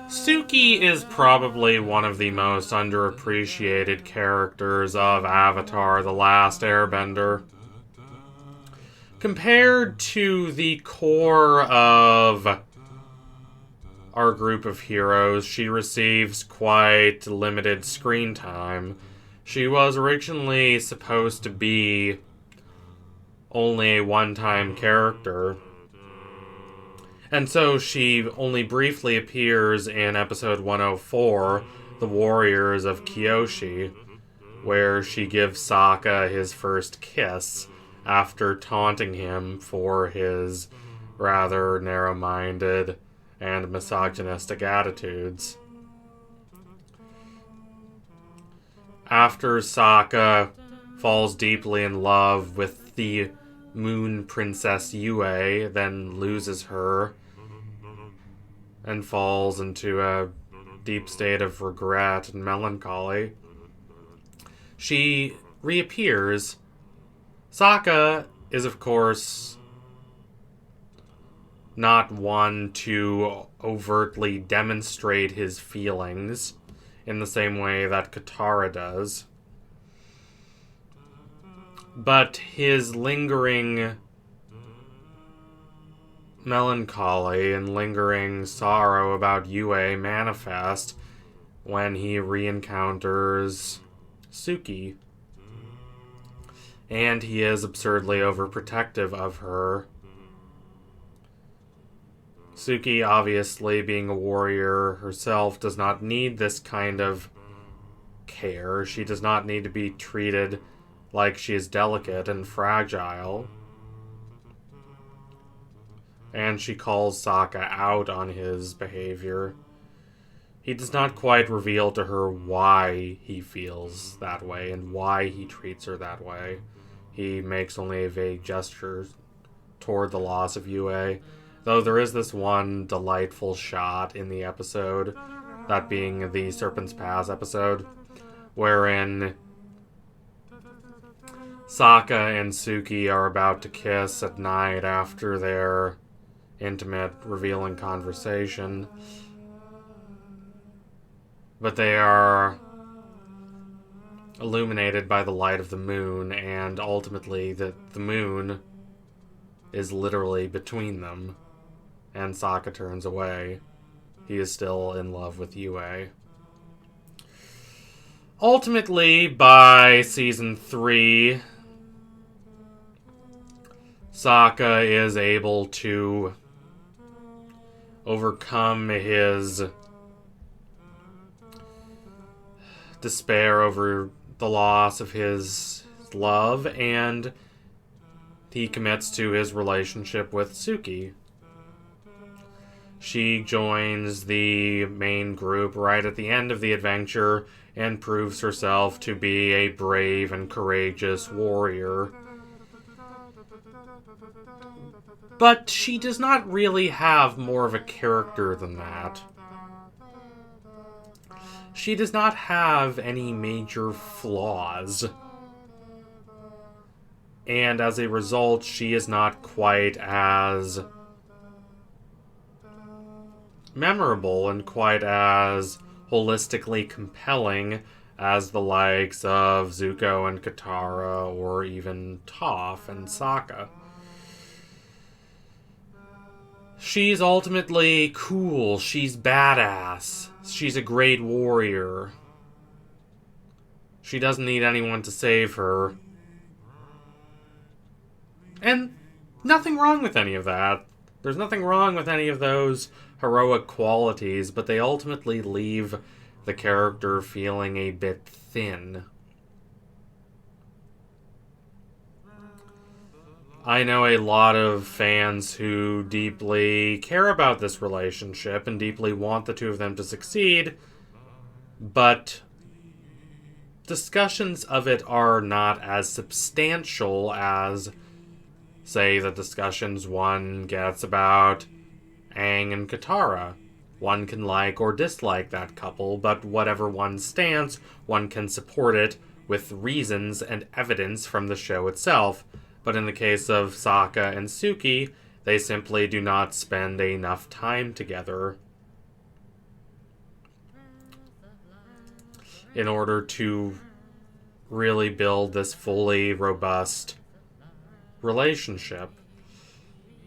Suki is probably one of the most underappreciated characters of Avatar: The Last Airbender. Compared to the core of our group of heroes, she receives quite limited screen time. She was originally supposed to be only a one-time character, and so she only briefly appears in episode 104, The Warriors of Kyoshi, where she gives Sokka his first kiss after taunting him for his rather narrow-minded and misogynistic attitudes. After Sokka falls deeply in love with the Moon Princess Yue, then loses her, and falls into a deep state of regret and melancholy, she reappears. Sokka is, of course, not one to overtly demonstrate his feelings in the same way that Katara does. But his lingering melancholy and lingering sorrow about Yue manifest when he re-encounters Suki. And he is absurdly overprotective of her. Suki, obviously being a warrior herself, does not need this kind of care. She does not need to be treated like she is delicate and fragile. And she calls Sokka out on his behavior. He does not quite reveal to her why he feels that way and why he treats her that way. He makes only a vague gesture toward the loss of Yue. Though there is this one delightful shot in the episode, that being the Serpent's Pass episode, wherein Sokka and Suki are about to kiss at night after their intimate, revealing conversation. But they are illuminated by the light of the moon, and ultimately the moon is literally between them. And Sokka turns away. He is still in love with Yue. Ultimately, by season 3, Sokka is able to overcome his despair over the loss of his love, and he commits to his relationship with Suki. She joins the main group right at the end of the adventure and proves herself to be a brave and courageous warrior. But she does not really have more of a character than that. She does not have any major flaws. And as a result, she is not quite as memorable and quite as holistically compelling as the likes of Zuko and Katara, or even Toph and Sokka. She's ultimately cool, she's badass, she's a great warrior. She doesn't need anyone to save her. And nothing wrong with any of that. There's nothing wrong with any of those heroic qualities, but they ultimately leave the character feeling a bit thin. I know a lot of fans who deeply care about this relationship and deeply want the two of them to succeed, but discussions of it are not as substantial as, say, the discussions one gets about Aang and Katara. One can like or dislike that couple, but whatever one's stance, one can support it with reasons and evidence from the show itself. But in the case of Sokka and Suki, they simply do not spend enough time together. in order to really build this fully robust relationship.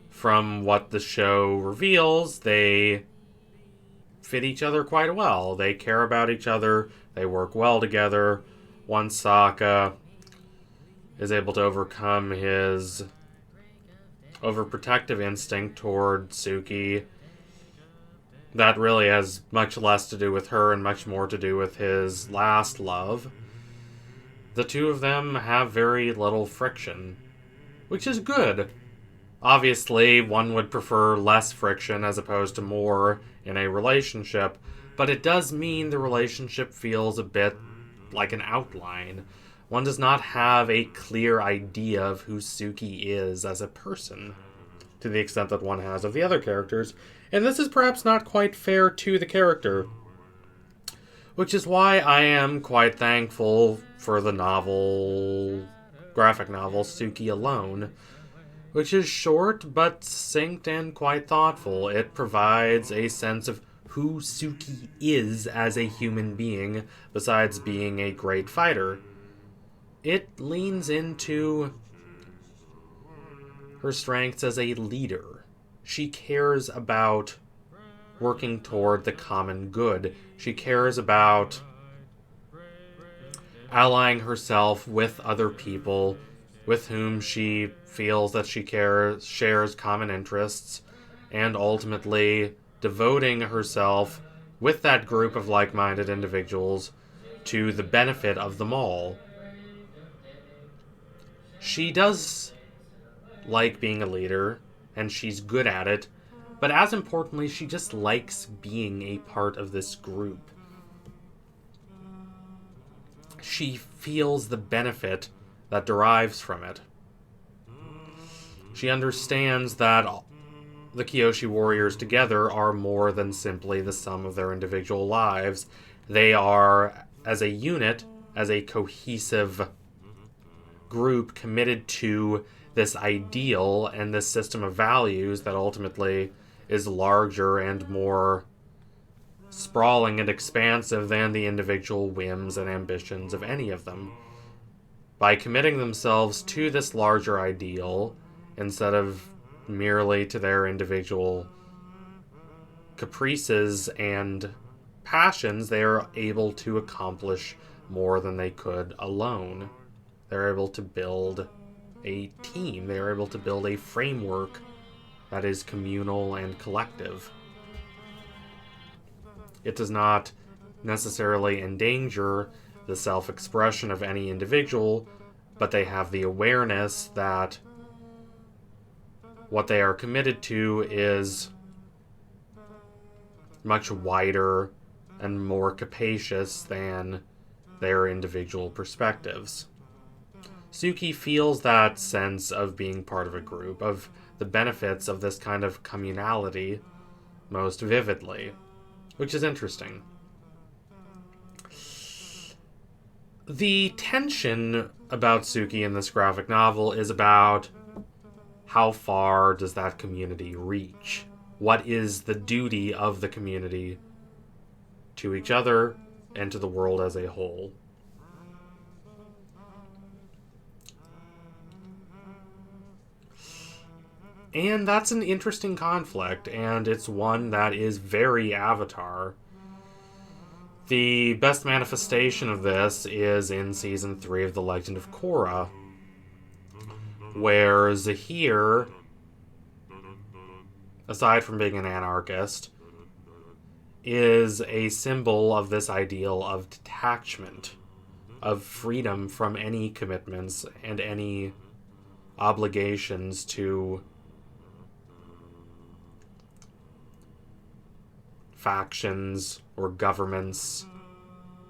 From what the show reveals, they fit each other quite well. They care about each other. They work well together. Once Sokka is able to overcome his overprotective instinct toward Suki, that really has much less to do with her and much more to do with his last love. The two of them have very little friction, which is good. Obviously, one would prefer less friction as opposed to more in a relationship, but it does mean the relationship feels a bit like an outline. One does not have a clear idea of who Suki is as a person, to the extent that one has of the other characters, and this is perhaps not quite fair to the character, which is why I am quite thankful for the graphic novel, Suki Alone, which is short but succinct and quite thoughtful. It provides a sense of who Suki is as a human being, besides being a great fighter. It leans into her strengths as a leader. She cares about working toward the common good. She cares about allying herself with other people with whom she feels that she shares common interests, and ultimately devoting herself with that group of like-minded individuals to the benefit of them all. She does like being a leader, and she's good at it, but as importantly, she just likes being a part of this group. She feels the benefit that derives from it. She understands that the Kyoshi warriors together are more than simply the sum of their individual lives. They are, as a unit, as a cohesive group, committed to this ideal and this system of values that ultimately is larger and more sprawling and expansive than the individual whims and ambitions of any of them. By committing themselves to this larger ideal, instead of merely to their individual caprices and passions, they are able to accomplish more than they could alone. They're able to build a team. They are able to build a framework that is communal and collective. It does not necessarily endanger the self-expression of any individual, but they have the awareness that what they are committed to is much wider and more capacious than their individual perspectives. Suki feels that sense of being part of a group, of the benefits of this kind of communality most vividly, which is interesting. The tension about Suki in this graphic novel is about how far does that community reach? What is the duty of the community to each other and to the world as a whole? And that's an interesting conflict, and it's one that is very Avatar. The best manifestation of this is in Season 3 of The Legend of Korra, where Zahir, aside from being an anarchist, is a symbol of this ideal of detachment, of freedom from any commitments and any obligations to factions or governments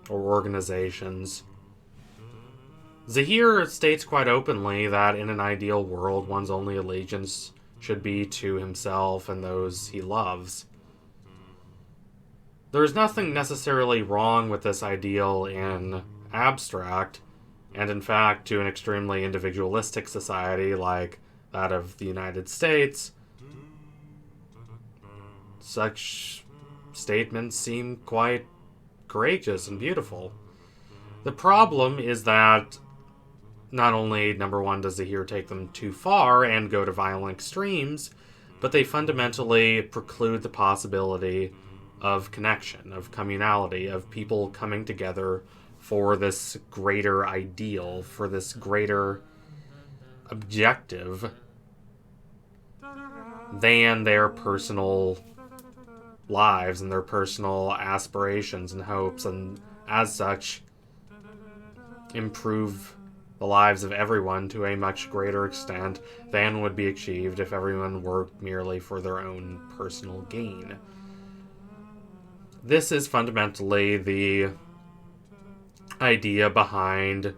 or organizations. Zahir states quite openly that in an ideal world, one's only allegiance should be to himself and those he loves. There's nothing necessarily wrong with this ideal in abstract, and in fact, to an extremely individualistic society like that of the United States, such statements seem quite courageous and beautiful. The problem is that not only, number one, does the hero take them too far and go to violent extremes, but they fundamentally preclude the possibility of connection, of communality, of people coming together for this greater ideal, for this greater objective than their personal lives and their personal aspirations and hopes, and as such, improve the lives of everyone to a much greater extent than would be achieved if everyone worked merely for their own personal gain. This is fundamentally the idea behind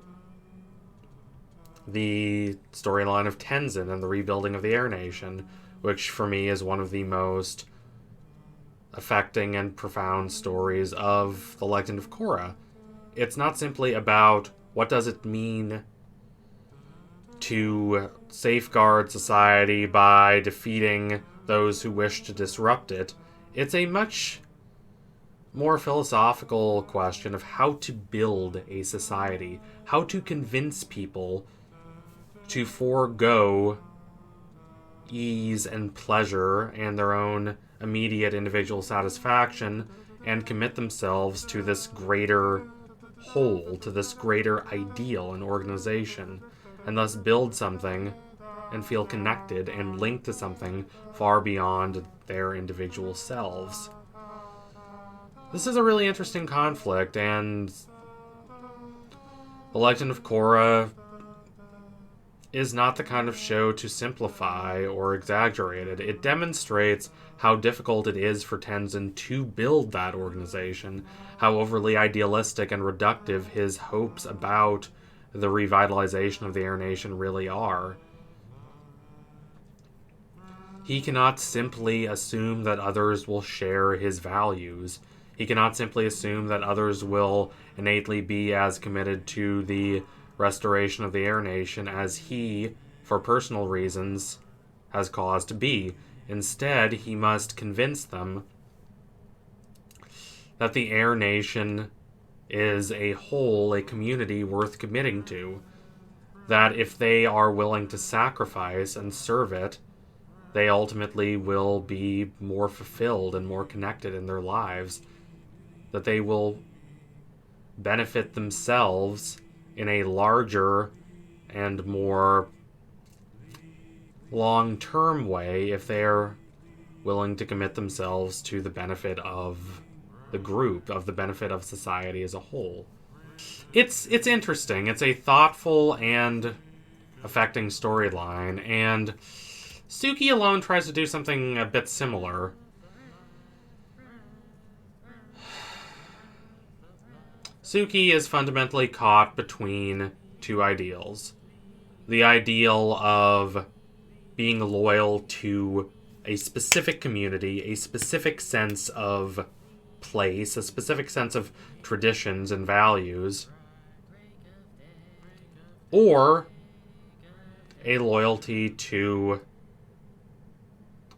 the storyline of Tenzin and the rebuilding of the Air Nation, which for me is one of the most affecting and profound stories of the Legend of Korra. It's not simply about what does it mean to safeguard society by defeating those who wish to disrupt it. It's a much more philosophical question of how to build a society, how to convince people to forego ease and pleasure and their own immediate individual satisfaction and commit themselves to this greater whole, to this greater ideal and organization, and thus build something and feel connected and linked to something far beyond their individual selves. This is a really interesting conflict, and The Legend of Korra is not the kind of show to simplify or exaggerate it. It demonstrates how difficult it is for Tenzin to build that organization, how overly idealistic and reductive his hopes about the revitalization of the Air Nation really are. He cannot simply assume that others will share his values. He cannot simply assume that others will innately be as committed to the restoration of the Air Nation as he, for personal reasons, has cause to be. Instead, he must convince them that the Air Nation is a whole, a community worth committing to. That if they are willing to sacrifice and serve it, they ultimately will be more fulfilled and more connected in their lives. That they will benefit themselves in a larger and more long-term way if they're willing to commit themselves to the benefit of the group, of the benefit of society as a whole. It's interesting. It's a thoughtful and affecting storyline, and Suki alone tries to do something a bit similar. Suki is fundamentally caught between two ideals. The ideal of being loyal to a specific community, a specific sense of place, a specific sense of traditions and values, or a loyalty to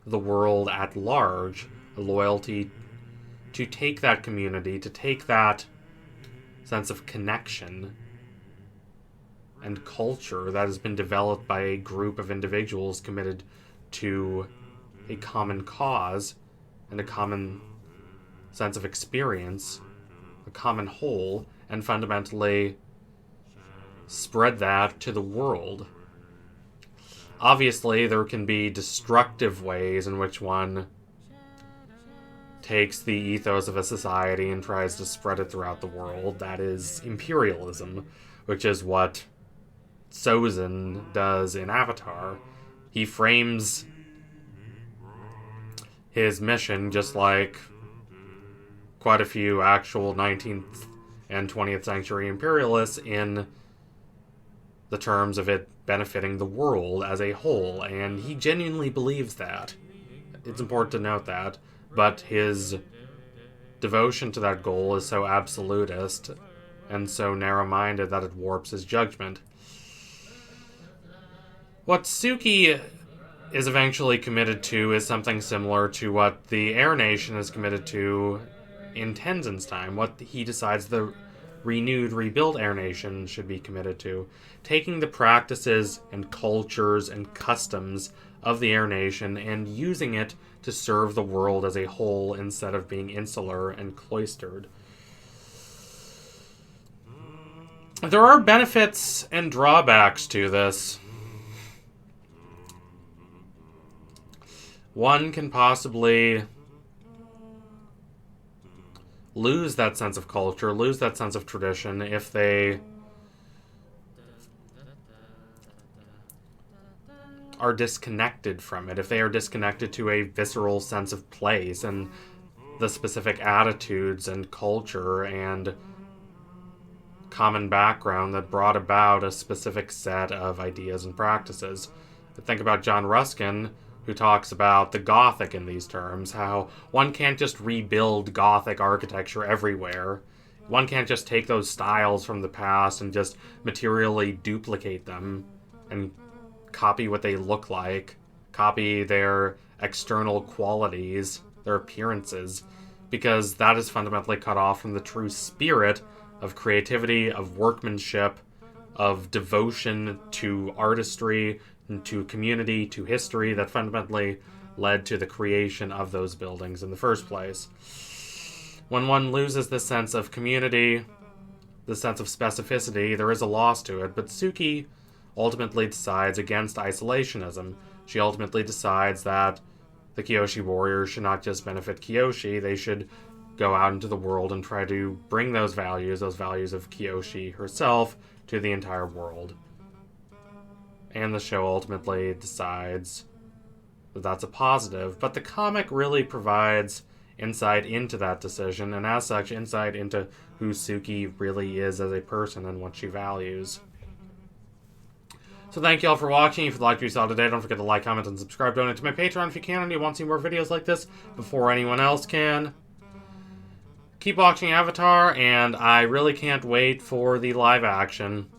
the world at large, a loyalty to take that community, to take that sense of connection and culture that has been developed by a group of individuals committed to a common cause and a common sense of experience, a common whole, and fundamentally spread that to the world. Obviously, there can be destructive ways in which one takes the ethos of a society and tries to spread it throughout the world. That is imperialism, which is what Sozin does in Avatar. He frames his mission just like quite a few actual 19th and 20th century imperialists in the terms of it benefiting the world as a whole, and he genuinely believes that. It's important to note that, but his devotion to that goal is so absolutist and so narrow-minded that it warps his judgment. What Suki is eventually committed to is something similar to what the Air Nation is committed to in Tenzin's time. What he decides the renewed, rebuilt Air Nation should be committed to. Taking the practices and cultures and customs of the Air Nation and using it to serve the world as a whole instead of being insular and cloistered. There are benefits and drawbacks to this. One can possibly lose that sense of culture, lose that sense of tradition if they are disconnected from it, if they are disconnected to a visceral sense of place and the specific attitudes and culture and common background that brought about a specific set of ideas and practices. Think about John Ruskin, who talks about the Gothic in these terms, how one can't just rebuild Gothic architecture everywhere. One can't just take those styles from the past and just materially duplicate them and copy what they look like, copy their external qualities, their appearances, because that is fundamentally cut off from the true spirit of creativity, of workmanship, of devotion to artistry, to community, to history that fundamentally led to the creation of those buildings in the first place. When one loses this sense of community, the sense of specificity, there is a loss to it, but Suki ultimately decides against isolationism. She ultimately decides that the Kyoshi warriors should not just benefit Kyoshi, they should go out into the world and try to bring those values of Kyoshi herself, to the entire world. And the show ultimately decides that that's a positive, but the comic really provides insight into that decision, and as such, insight into who Suki really is as a person and what she values. So thank you all for watching. If you liked what you saw today, don't forget to like, comment, and subscribe. Donate to my Patreon if you can, and you want to see more videos like this before anyone else can. Keep watching Avatar, and I really can't wait for the live action.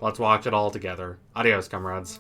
Let's watch it all together. Adios, comrades.